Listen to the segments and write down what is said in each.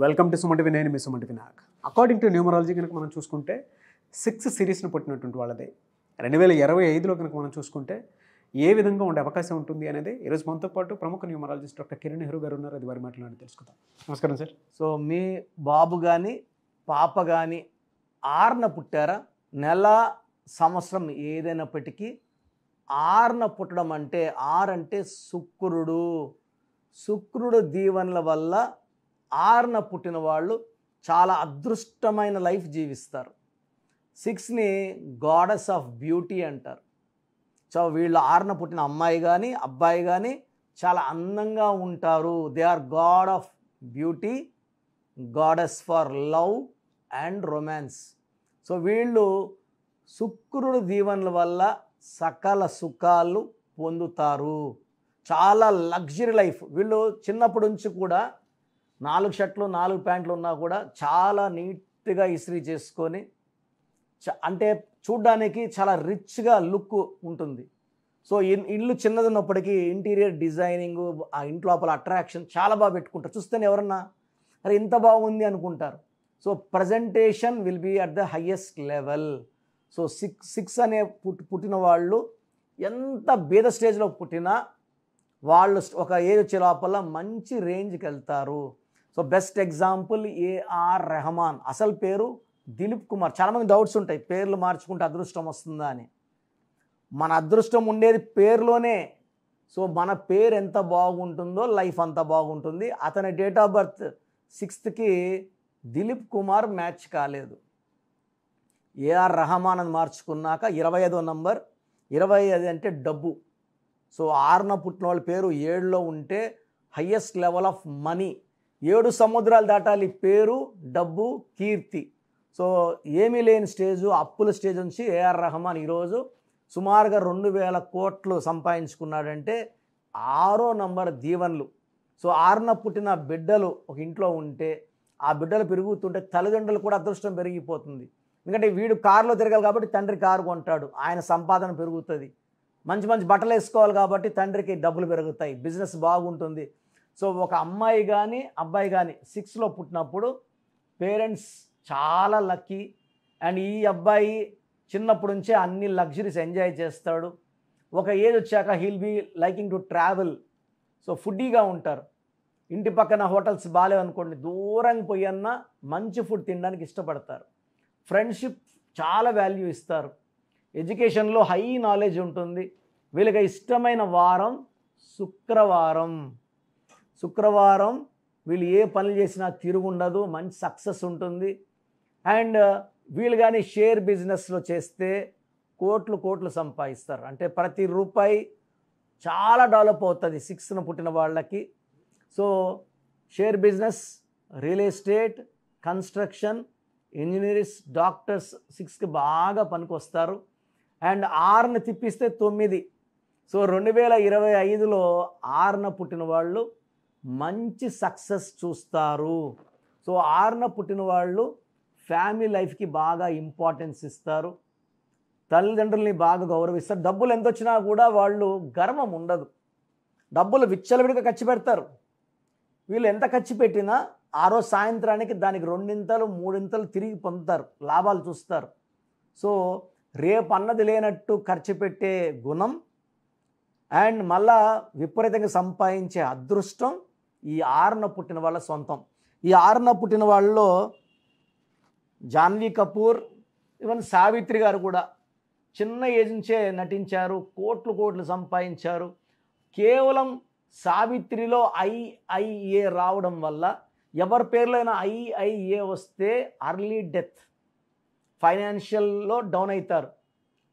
Welcome to Suman TV. నేను మీ Suman TV Nag. According to numerology కనుక మనం చూసుకుంటే 6 సిరీస్ని పుట్టినటువంటి వాళ్ళదే 2025లో కనుక మనం చూసుకుంటే ఏ విధంగా ఉండే అవకాశం ఉంటుంది అనేది ఈరోజు మనతో పాటు ప్రముఖ న్యూమరాలజిస్ట్ డాక్టర్ కిరణ్ నెహ్రూ గారు ఉన్నారు. అది వారి మాట్లాడి తెలుసుకుందాం. నమస్కారం సార్. సో మీ బాబు కానీ పాప కానీ 6న పుట్టారా? నెల సంవత్సరం ఏదైనప్పటికీ 6న పుట్టడం అంటే 6 అంటే శుక్రుడు దీవెనల వల్ల 6న పుట్టిన వాళ్ళు చాలా అదృష్టమైన లైఫ్ జీవిస్తారు. 6ని గాడెస్ ఆఫ్ బ్యూటీ అంటారు. సో వీళ్ళు 6న పుట్టిన అమ్మాయి కానీ అబ్బాయి కానీ చాలా అందంగా ఉంటారు. They are god of beauty, goddess for love and romance. So వీళ్ళు శుక్రుడు దీవెనల వల్ల సకల సుఖాలు పొందుతారు. చాలా లగ్జరీ లైఫ్. వీళ్ళు చిన్నప్పటి నుంచి కూడా 4 షర్ట్లు 4 ప్యాంట్లు ఉన్నా కూడా చాలా నీట్గా ఇస్త్రీ చేసుకొని అంటే చూడ్డానికి చాలా రిచ్గా లుక్ ఉంటుంది. సో ఇల్లు చిన్నది ఉన్నప్పటికీ ఇంటీరియర్ డిజైనింగ్, ఆ ఇంటి లోపల అట్రాక్షన్ చాలా బాగా పెట్టుకుంటారు. చూస్తేనే ఎవరన్నా అరే ఇంత బాగుంది అనుకుంటారు. So presentation will be at the highest level. So six అనే పుట్టిన వాళ్ళు ఎంత బీద స్టేజ్లో పుట్టినా వాళ్ళు ఒక ఏజ్ వచ్చే లోపల మంచి రేంజ్కి వెళ్తారు. So best example AR Rahman. అసలు పేరు దిలీప్ కుమార్. చాలామంది డౌట్స్ ఉంటాయి, పేర్లు మార్చుకుంటే అదృష్టం వస్తుందా అని. మన అదృష్టం ఉండేది పేరులోనే. సో మన పేరు ఎంత బాగుంటుందో లైఫ్ అంత బాగుంటుంది. అతని డేట్ ఆఫ్ బర్త్ 6కి దిలీప్ కుమార్ మ్యాచ్ కాలేదు. ఏఆర్ రెహమాన్ అని మార్చుకున్నాక 25వ నంబర్. 25 అంటే డబ్బు. సో 6న పుట్టిన వాళ్ళ పేరు 7లో ఉంటే హయ్యెస్ట్ లెవెల్ ఆఫ్ మనీ. 7 సముద్రాలు దాటాలి పేరు, డబ్బు, కీర్తి. సో ఏమీ లేని స్టేజు, అప్పుల స్టేజ్ నుంచి ఏఆర్ రెహమాన్ ఈరోజు సుమారుగా 2000 కోట్లు సంపాదించుకున్నాడంటే 6వ నంబర్ దీవెనలు. సో 6న పుట్టిన బిడ్డలు ఒక ఇంట్లో ఉంటే ఆ బిడ్డలు పెరుగుతుంటే తల్లిదండ్రులు కూడా అదృష్టం పెరిగిపోతుంది. ఎందుకంటే వీడు కారులో తిరగాలి కాబట్టి తండ్రి కారు కొంటాడు, ఆయన సంపాదన పెరుగుతుంది. మంచి మంచి బట్టలు వేసుకోవాలి కాబట్టి తండ్రికి డబ్బులు పెరుగుతాయి, బిజినెస్ బాగుంటుంది. సో ఒక అమ్మాయి కానీ అబ్బాయి కానీ 6లో పుట్టినప్పుడు పేరెంట్స్ చాలా లక్కీ. అండ్ ఈ అబ్బాయి చిన్నప్పటి నుంచే అన్ని లగ్జరీస్ ఎంజాయ్ చేస్తాడు. ఒక ఏజ్ వచ్చాక he'll be liking to travel. So ఫుడ్డీగా ఉంటారు. ఇంటి పక్కన హోటల్స్ బాగాలేవనుకోండి, దూరంగా పోయన్నా మంచి ఫుడ్ తినడానికి ఇష్టపడతారు. ఫ్రెండ్షిప్ చాలా వాల్యూ ఇస్తారు. ఎడ్యుకేషన్లో హై నాలెడ్జ్ ఉంటుంది. వీళ్ళకి ఇష్టమైన వారం శుక్రవారం. వీళ్ళు ఏ పనులు చేసినా తిరుగుండదు, మంచి సక్సెస్ ఉంటుంది. అండ్ వీళ్ళు కానీ షేర్ బిజినెస్లో చేస్తే కోట్లు సంపాదిస్తారు. అంటే ప్రతి రూపాయి చాలా డెవలప్ అవుతుంది 6న పుట్టిన వాళ్ళకి. So share business, real estate, construction, engineers, doctors 6కి బాగా పనికొస్తారు. అండ్ 6ని తిప్పిస్తే 9. సో 2025లో 6న పుట్టిన వాళ్ళు మంచి సక్సెస్ చూస్తారు. సో 6న పుట్టిన వాళ్ళు ఫ్యామిలీ లైఫ్కి బాగా ఇంపార్టెన్స్ ఇస్తారు, తల్లిదండ్రుల్ని బాగా గౌరవిస్తారు. డబ్బులు ఎంత వచ్చినా కూడా వాళ్ళు గర్వం ఉండదు. డబ్బులు విచ్చలవిడిగా ఖర్చు పెడతారు. వీళ్ళు ఎంత ఖర్చు పెట్టినా ఆ రోజు సాయంత్రానికి దానికి 2 3 తిరిగి పొందుతారు, లాభాలు చూస్తారు. సో రేపు అన్నది లేనట్టు ఖర్చు పెట్టే గుణం అండ్ మళ్ళా విపరీతంగా సంపాదించే అదృష్టం ఈ 6న పుట్టిన వాళ్ళ సొంతం. ఈ 6న పుట్టిన వాళ్ళలో జాన్వీ కపూర్, ఈవెన్ సావిత్రి గారు కూడా చిన్న ఏజ్ నుంచే నటించారు, కోట్లు సంపాదించారు. కేవలం సావిత్రిలో IIA రావడం వల్ల ఎవరి పేర్లో అయినా IIA వస్తే అర్లీ డెత్, ఫైనాన్షియల్లో డౌన్ అవుతారు,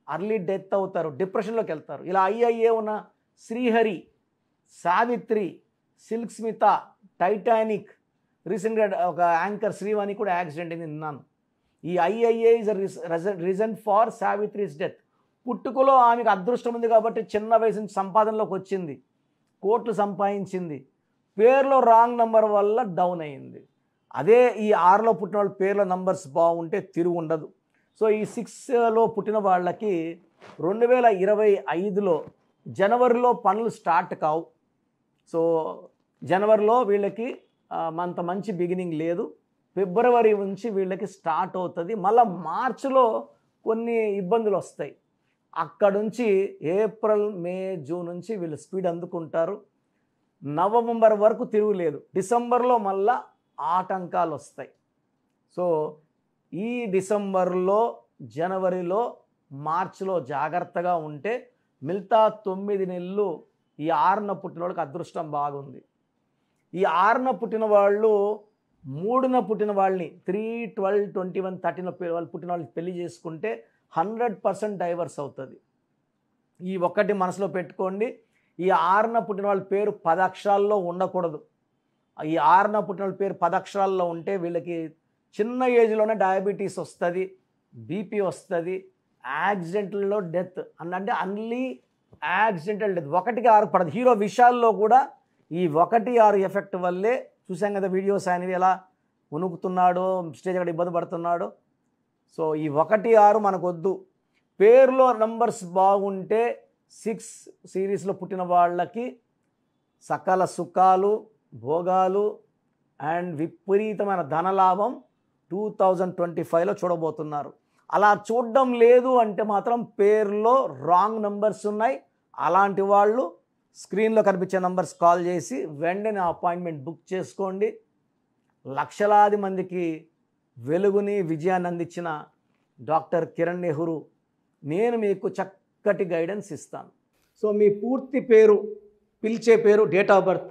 అర్లీ డెత్ అవుతారు, డిప్రెషన్లోకి వెళ్తారు. ఇలా IIA ఉన్న శ్రీహరి, సావిత్రి, సిల్క్ స్మిత, టైటానిక్, రీసెంట్గా ఒక యాంకర్ శ్రీవాణి కూడా యాక్సిడెంట్ అయింది విన్నాను. ఈ IIA is reason for Savitri's death. పుట్టుకలో ఆమెకు అదృష్టం ఉంది కాబట్టి చిన్న వయసు నుంచి సంపాదనలోకి వచ్చింది, కోట్లు సంపాదించింది. పేర్లో రాంగ్ నెంబర్ వల్ల డౌన్ అయింది. అదే ఈ 6లో పుట్టిన వాళ్ళ పేర్ల నంబర్స్ బాగుంటే తిరుగు ఉండదు. సో ఈ 6లో పుట్టిన వాళ్ళకి 2025లో జనవరిలో పనులు స్టార్ట్ కావు. సో జనవరిలో వీళ్ళకి అంత మంచి బిగినింగ్ లేదు. ఫిబ్రవరి నుంచి వీళ్ళకి స్టార్ట్ అవుతుంది. మళ్ళీ మార్చిలో కొన్ని ఇబ్బందులు వస్తాయి. అక్కడ నుంచి ఏప్రిల్, మే, జూన్ నుంచి వీళ్ళు స్పీడ్ అందుకుంటారు. నవంబర్ వరకు తిరుగులేదు. డిసెంబర్లో మళ్ళా ఆటంకాలు వస్తాయి. సో ఈ డిసెంబర్లో, జనవరిలో, మార్చిలో జాగ్రత్తగా ఉంటే మిగతా 9 నెలలు ఈ 6న పుట్టిన వాళ్ళకి అదృష్టం బాగుంది. ఈ 6న పుట్టిన వాళ్ళు 3న పుట్టిన వాళ్ళని 3, 12, 21, 13 వాళ్ళు పుట్టిన వాళ్ళని పెళ్లి చేసుకుంటే 100% డైవర్స్ అవుతుంది. ఈ ఒక్కటి మనసులో పెట్టుకోండి. ఈ 6న పుట్టిన వాళ్ళ పేరు 10 అక్షరాల్లో ఉండకూడదు. ఈ 6న పుట్టిన వాళ్ళ పేరు 10 అక్షరాల్లో ఉంటే వీళ్ళకి చిన్న ఏజ్లోనే డయాబెటీస్ వస్తుంది, బీపీ వస్తుంది, యాక్సిడెంటల్లో డెత్ అంటే అన్లీ యాక్సిడెంటల్ డెత్. 1, 6 పడదు. హీరో విషయాల్లో కూడా ఈ 1, 6 ఎఫెక్ట్ వల్లే చూసాం కదా వీడియోస్ ఆయనవి ఎలా ఉనుకుతున్నాడో, స్టేజ్ అక్కడ ఇబ్బంది పడుతున్నాడో. సో ఈ 1, 6 మనకొద్దు. పేరులో నంబర్స్ బాగుంటే 6 సిరీస్లో పుట్టిన వాళ్ళకి సకల సుఖాలు, భోగాలు అండ్ విపరీతమైన ధనలాభం 2025లో చూడబోతున్నారు. అలా చూడడం లేదు అంటే మాత్రం పేరులో రాంగ్ నంబర్స్ ఉన్నాయి. అలాంటి వాళ్ళు స్క్రీన్లో కనిపించే నంబర్స్ కాల్ చేసి వెంటనే అపాయింట్మెంట్ బుక్ చేసుకోండి. లక్షలాది మందికి వెలుగుని, విజయాన్ని అందించిన డాక్టర్ కిరణ్ నెహ్రూ నేను మీకు చక్కటి గైడెన్స్ ఇస్తాను. సో మీ పూర్తి పేరు, పిలిచే పేరు, డేట్ ఆఫ్ బర్త్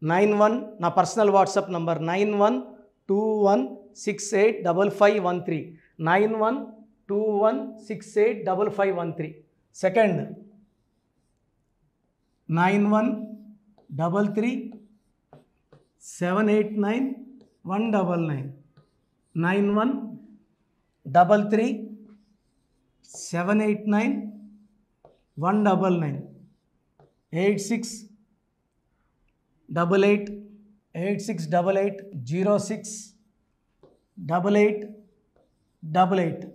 91, నా పర్సనల్ వాట్సాప్ నంబర్ 9121685513, 9121685513. సెకండ్ 9133789199, 9133789199, 8688068888,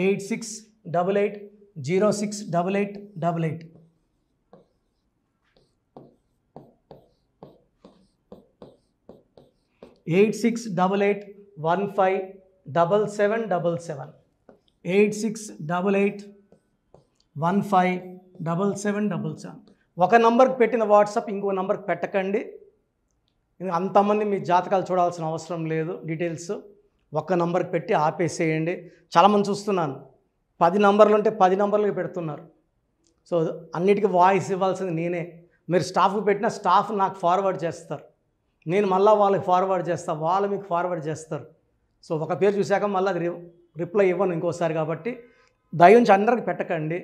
8688068888. 8688157777, 8688157777. ఒక నంబర్కి పెట్టిన వాట్సాప్ ఇంకో నంబర్కి పెట్టకండి. అంతమంది మీ జాతకాలు చూడాల్సిన అవసరం లేదు. డీటెయిల్స్ ఒక్క నంబర్కి పెట్టి ఆపేసేయండి. చాలామంది చూస్తున్నాను 10 నంబర్లు ఉంటే 10 నంబర్లకి పెడుతున్నారు. సో అన్నిటికీ వాయిస్ ఇవ్వాల్సింది నేనే. మీరు స్టాఫ్కి పెట్టిన స్టాఫ్ నాకు ఫార్వర్డ్ చేస్తారు, నేను మళ్ళీ వాళ్ళకి ఫార్వర్డ్ చేస్తాను, వాళ్ళు మీకు ఫార్వర్డ్ చేస్తారు. సో ఒక పేరు చూశాక మళ్ళీ అది రిప్లై ఇవ్వను ఇంకోసారి. కాబట్టి దయించి అందరికి పెట్టకండి.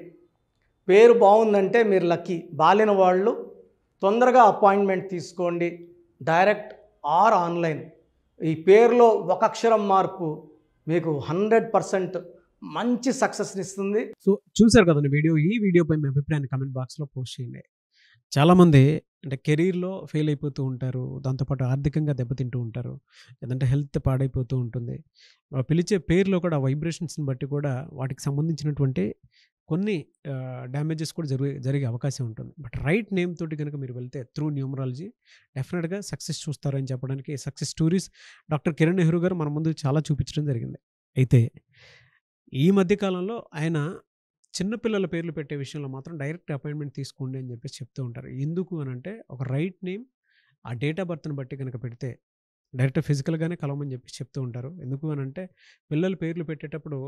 పేరు బాగుందంటే మీరు లక్కీ. బాలేని వాళ్ళు తొందరగా అపాయింట్మెంట్ తీసుకోండి, డైరెక్ట్ ఆర్ ఆన్లైన్. ఈ పేరులో ఒక అక్షరం మార్పు మీకు 100% మంచి సక్సెస్ని ఇస్తుంది. సో చూశారు కదండి వీడియో. ఈ వీడియోపై మీ అభిప్రాయాన్ని కామెంట్ బాక్స్లో పోస్ట్ చేయండి. చాలామంది అంటే కెరీర్లో ఫెయిల్ అయిపోతూ ఉంటారు, దాంతోపాటు ఆర్థికంగా దెబ్బతింటూ ఉంటారు, లేదంటే హెల్త్ పాడైపోతూ ఉంటుంది. పిలిచే పేరులో కూడా వైబ్రేషన్స్ని బట్టి కూడా వాటికి సంబంధించినటువంటి కొన్ని డ్యామేజెస్ కూడా జరిగే అవకాశం ఉంటుంది. బట్ రైట్ నేమ్ తోటి కనుక మీరు వెళ్తే త్రూ న్యూమరాలజీ డెఫినెట్గా సక్సెస్ చూస్తారని చెప్పడానికి success stories doctor Kiran Nehru గారు మన ముందు చాలా చూపించడం జరిగింది. అయితే ఈ మధ్యకాలంలో ఆయన చిన్నపిల్లల పేర్లు పెట్టే విషయంలో మాత్రం డైరెక్ట్ అపాయింట్మెంట్ తీసుకోండి అని చెప్పేసి చెప్తూ ఉంటారు. ఎందుకు అని అంటే ఒక రైట్ నేమ్ ఆ డేట్ ఆఫ్ బర్త్ని బట్టి కనుక పెడితే డైరెక్ట్ ఫిజికల్గానే కలవమని చెప్పి చెప్తూ ఉంటారు. ఎందుకు అని అంటే పిల్లల పేర్లు పెట్టేటప్పుడు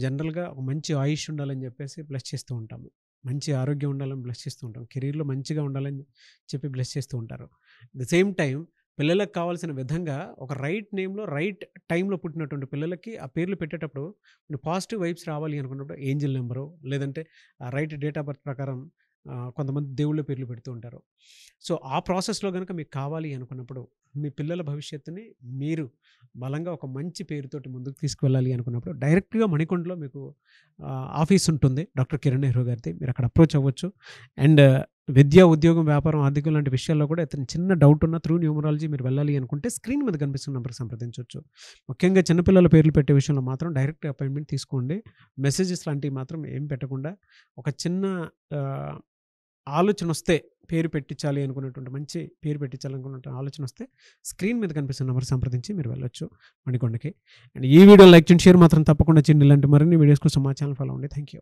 జనరల్గా ఒక మంచి ఆయుష్ ఉండాలని చెప్పేసి బ్లెస్ చేస్తూ ఉంటాము, మంచి ఆరోగ్యం ఉండాలని బ్లెస్ చేస్తూ ఉంటాం, కెరీర్లో మంచిగా ఉండాలని చెప్పి బ్లెస్ చేస్తూ ఉంటారు. అట్ ద సేమ్ టైం పిల్లలకు కావాల్సిన విధంగా ఒక రైట్ నేమ్లో రైట్ టైంలో పుట్టినటువంటి పిల్లలకి ఆ పేర్లు పెట్టేటప్పుడు పాజిటివ్ వైబ్స్ రావాలి అనుకున్నప్పుడు ఏంజిల్ నెంబరు లేదంటే రైట్ డేట్ ఆఫ్ బర్త్ ప్రకారం కొంతమంది దేవుళ్ళ పేర్లు పెడుతూ ఉంటారు. సో ఆ ప్రాసెస్లో కనుక మీకు కావాలి అనుకున్నప్పుడు మీ పిల్లల భవిష్యత్తుని మీరు బలంగా ఒక మంచి పేరుతోటి ముందుకు తీసుకువెళ్ళాలి అనుకున్నప్పుడు డైరెక్ట్గా మణికొండలో మీకు ఆఫీస్ ఉంటుంది డాక్టర్ కిరణ్ నెహ్రూ గారిది. మీరు అక్కడ అప్రోచ్ అవ్వచ్చు. అండ్ విద్య, ఉద్యోగం, వ్యాపారం, ఆర్థికం లాంటి విషయాల్లో కూడా ఇతను చిన్న డౌట్ ఉన్న త్రూ న్యూమరాలజీ మీరు వెళ్ళాలి అనుకుంటే స్క్రీన్ మీద కనిపిస్తున్న నెంబర్కి సంప్రదించవచ్చు. ముఖ్యంగా చిన్నపిల్లల పేర్లు పెట్టే విషయంలో మాత్రం డైరెక్ట్ అపాయింట్మెంట్ తీసుకోండి. మెసేజెస్ లాంటివి మాత్రం ఏం పెట్టకుండా ఒక చిన్న ఆలోచన వస్తే పేరు పెట్టించాలి అనుకున్నటువంటి మంచి పేరు పెట్టించాలనుకున్న ఆలోచన వస్తే స్క్రీన్ మీద కనిపిస్తున్న నెంబర్ సంప్రదించి మీరు వెళ్ళొచ్చు మణికొండకి. అండ్ ఈ వీడియో లైక్ చేయండి, షేర్ మాత్రం తప్పకుండా చేయండి. ఇలాంటి మరిన్ని వీడియోస్ కోసం మా ఛానల్ ఫాలో అవ్వండి. Thank you.